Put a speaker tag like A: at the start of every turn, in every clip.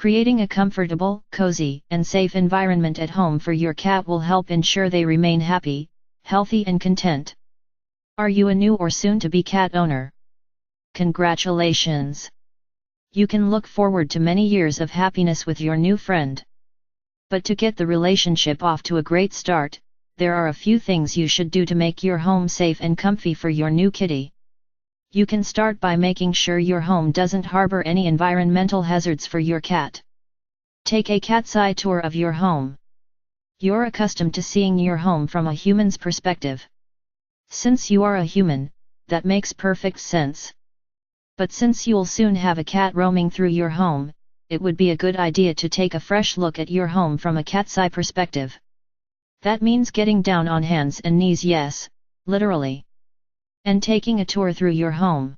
A: Creating a comfortable, cozy, and safe environment at home for your cat will help ensure they remain happy, healthy and content. Are you a new or soon-to-be cat owner? Congratulations! You can look forward to many years of happiness with your new friend. But to get the relationship off to a great start, there are a few things you should do to make your home safe and comfy for your new kitty. You can start by making sure your home doesn't harbor any environmental hazards for your cat. Take a cat's eye tour of your home. You're accustomed to seeing your home from a human's perspective. Since you are a human, that makes perfect sense. But since you'll soon have a cat roaming through your home, it would be a good idea to take a fresh look at your home from a cat's eye perspective. That means getting down on hands and knees, yes, literally. And taking a tour through your home.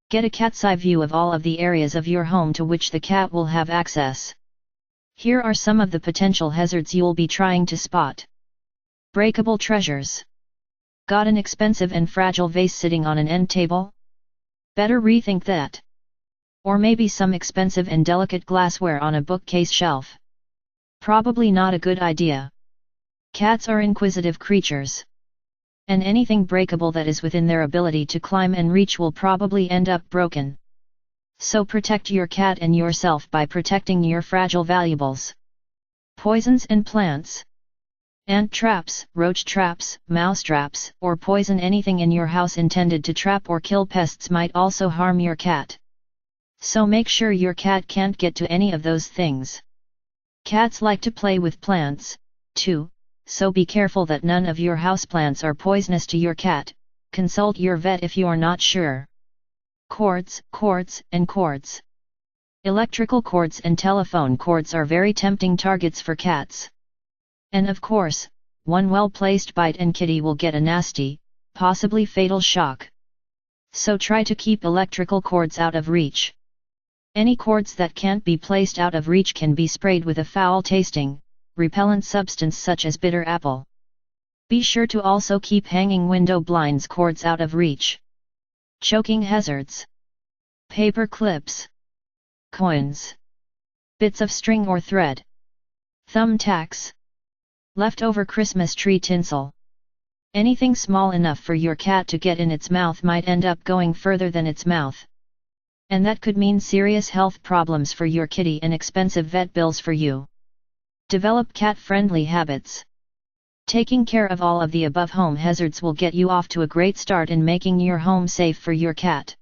A: Get a cat's eye view of all of the areas of your home to which the cat will have access. Here are some of the potential hazards you'll be trying to spot. Breakable treasures. Got an expensive and fragile vase sitting on an end table? Better rethink that. Or maybe some expensive and delicate glassware on a bookcase shelf. Probably not a good idea. Cats are inquisitive creatures. And anything breakable that is within their ability to climb and reach will probably end up broken. So protect your cat and yourself by protecting your fragile valuables. Poisons and plants. Ant traps, roach traps, mouse traps, or poison anything in your house intended to trap or kill pests might also harm your cat. So make sure your cat can't get to any of those things. Cats like to play with plants, too. So be careful that none of your houseplants are poisonous to your cat. Consult your vet if you're not sure. Cords, and cords. Electrical cords and telephone cords are very tempting targets for cats. And of course, one well-placed bite and kitty will get a nasty, possibly fatal shock. So try to keep electrical cords out of reach. Any cords that can't be placed out of reach can be sprayed with a foul-tasting, repellent substance such as bitter apple. Be sure to also keep hanging window blinds cords out of reach. Choking hazards. Paper clips. Coins. Bits of string or thread. Thumbtacks. Leftover Christmas tree tinsel. Anything small enough for your cat to get in its mouth might end up going further than its mouth. And that could mean serious health problems for your kitty and expensive vet bills for you. Develop cat-friendly habits. Taking care of all of the above home hazards will get you off to a great start in making your home safe for your cat.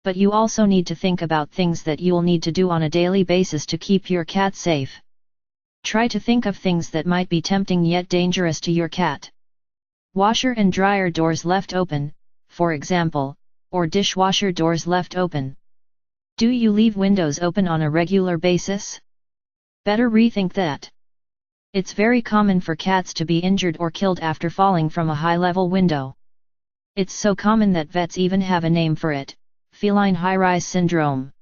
A: But you also need to think about things that you'll need to do on a daily basis to keep your cat safe. Try to think of things that might be tempting yet dangerous to your cat. Washer and dryer doors left open, for example, or dishwasher doors left open. Do you leave windows open on a regular basis? Better rethink that. It's very common for cats to be injured or killed after falling from a high-level window. It's so common that vets even have a name for it, feline high-rise syndrome.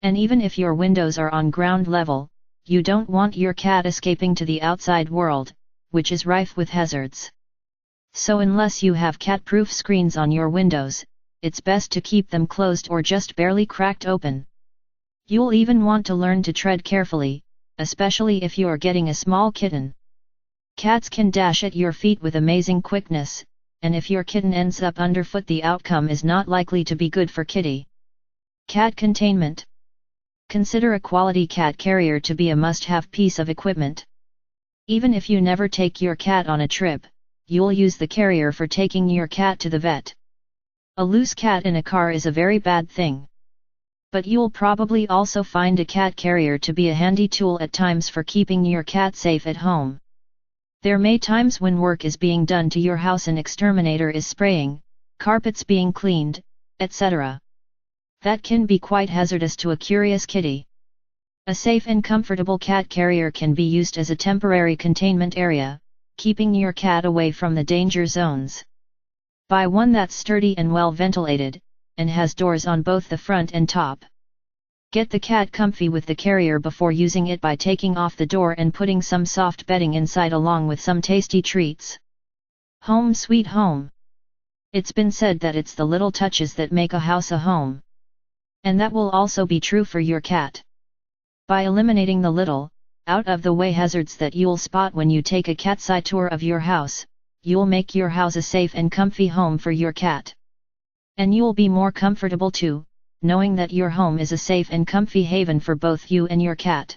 A: And even if your windows are on ground level, you don't want your cat escaping to the outside world, which is rife with hazards. So unless you have cat-proof screens on your windows, it's best to keep them closed or just barely cracked open. You'll even want to learn to tread carefully, especially if you're getting a small kitten. Cats can dash at your feet with amazing quickness, and if your kitten ends up underfoot, the outcome is not likely to be good for kitty. Cat containment. Consider a quality cat carrier to be a must-have piece of equipment. Even if you never take your cat on a trip, you'll use the carrier for taking your cat to the vet. A loose cat in a car is a very bad thing. But you'll probably also find a cat carrier to be a handy tool at times for keeping your cat safe at home. There may times when work is being done to your house, an exterminator is spraying, carpets being cleaned, etc. That can be quite hazardous to a curious kitty. A safe and comfortable cat carrier can be used as a temporary containment area, keeping your cat away from the danger zones. Buy one that's sturdy and well ventilated, and has doors on both the front and top. Get the cat comfy with the carrier before using it by taking off the door and putting some soft bedding inside along with some tasty treats. Home sweet home. It's been said that it's the little touches that make a house a home. And that will also be true for your cat. By eliminating the little, out-of-the-way hazards that you'll spot when you take a cat's eye tour of your house, you'll make your house a safe and comfy home for your cat. And you'll be more comfortable too, knowing that your home is a safe and comfy haven for both you and your cat.